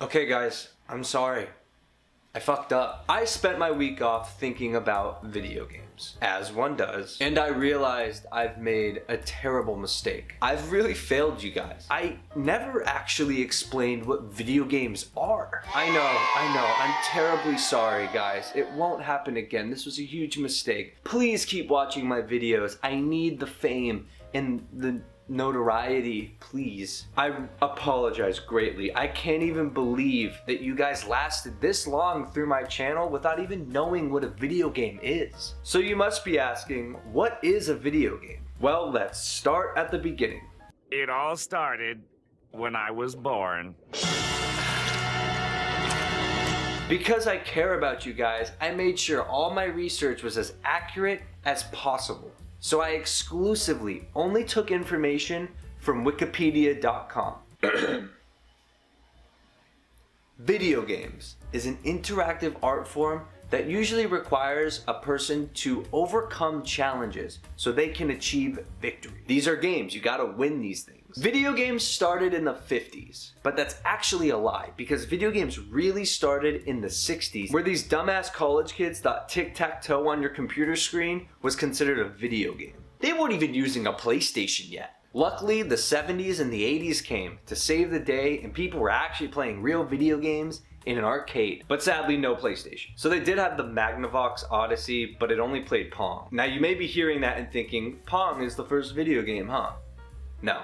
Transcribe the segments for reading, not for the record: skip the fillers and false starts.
Okay guys, I'm sorry. I fucked up. I spent my week off thinking about video games, as one does, and I realized I've made a terrible mistake. I've really failed you guys. I never actually explained what video games are. I know, I'm terribly sorry guys. It won't happen again. This was a huge mistake. Please keep watching my videos. I need the fame and the notoriety, please. I apologize greatly. I can't even believe that you guys lasted this long through my channel without even knowing what a video game is. So you must be asking, what is a video game? Well, let's start at the beginning. It all started when I was born. Because I care about you guys, I made sure all my research was as accurate as possible. So I exclusively only took information from wikipedia.com. Video games is an interactive art form that usually requires a person to overcome challenges so they can achieve victory. These are games, you gotta win these things. Video games started in the 50s, but that's actually a lie because video games really started in the 60s, where these dumbass college kids thought tic-tac-toe on your computer screen was considered a video game. They weren't even using a PlayStation yet. Luckily, the 70s and the 80s came to save the day and people were actually playing real video games in an arcade, but sadly no PlayStation. So they did have the Magnavox Odyssey, but it only played Pong. Now you may be hearing that and thinking, Pong is the first video game, huh? No,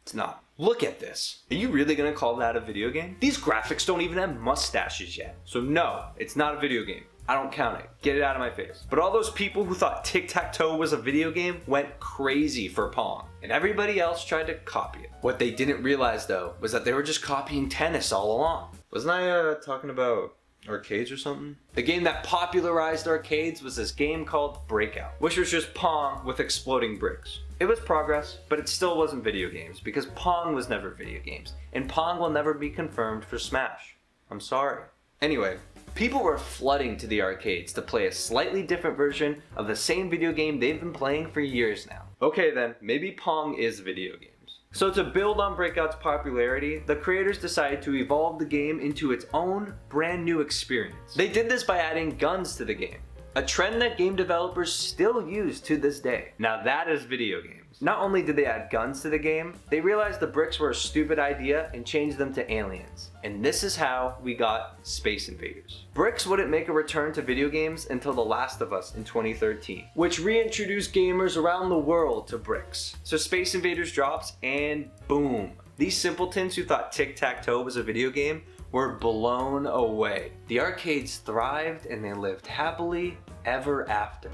it's not. Look at this. Are you really gonna call that a video game? These graphics don't even have mustaches yet. So no, it's not a video game. I don't count it. Get it out of my face. But all those people who thought tic-tac-toe was a video game went crazy for Pong, and everybody else tried to copy it. What they didn't realize though was that they were just copying tennis all along. Wasn't I talking about arcades or something? The game that popularized arcades was this game called Breakout, which was just Pong with exploding bricks. It was progress, but it still wasn't video games because Pong was never video games, and Pong will never be confirmed for Smash. I'm sorry. Anyway, people were flooding to the arcades to play a slightly different version of the same video game they've been playing for years now. Okay then, maybe Pong is video games. So to build on Breakout's popularity, the creators decided to evolve the game into its own brand new experience. They did this by adding guns to the game, a trend that game developers still use to this day. Now that is video games. Not only did they add guns to the game, they realized the bricks were a stupid idea and changed them to aliens. And this is how we got Space Invaders. Bricks wouldn't make a return to video games until The Last of Us in 2013, which reintroduced gamers around the world to bricks. So Space Invaders drops and boom. These simpletons who thought tic-tac-toe was a video game were blown away. The arcades thrived and they lived happily ever after.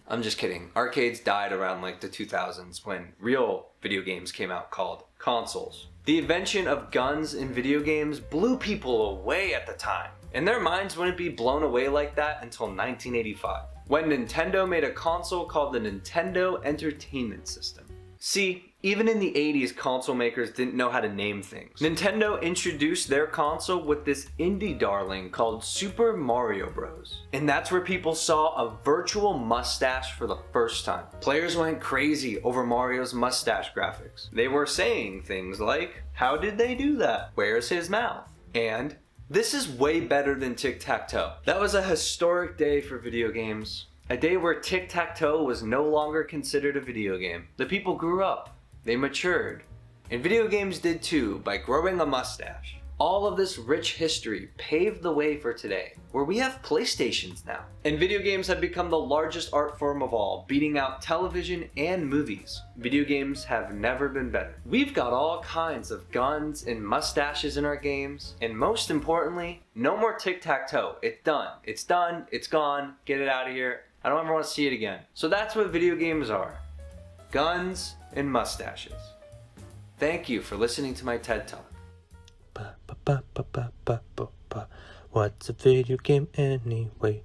I'm just kidding. Arcades died around like the 2000s when real video games came out called consoles. The invention of guns in video games blew people away at the time, and their minds wouldn't be blown away like that until 1985, when Nintendo made a console called the Nintendo Entertainment System. See, even in the 80s, console makers didn't know how to name things. Nintendo introduced their console with this indie darling called Super Mario Bros. And that's where people saw a virtual mustache for the first time. Players went crazy over Mario's mustache graphics. They were saying things like, how did they do that? Where's his mouth? And, this is way better than tic-tac-toe. That was a historic day for video games. A day where tic-tac-toe was no longer considered a video game. The people grew up, they matured, and video games did too by growing a mustache. All of this rich history paved the way for today, where we have PlayStations now. And video games have become the largest art form of all, beating out television and movies. Video games have never been better. We've got all kinds of guns and mustaches in our games, and most importantly, no more tic-tac-toe. It's done. It's done. It's gone. Get it out of here. I don't ever want to see it again. So that's what video games are. Guns and mustaches. Thank you for listening to my TED Talk. What's a video game anyway?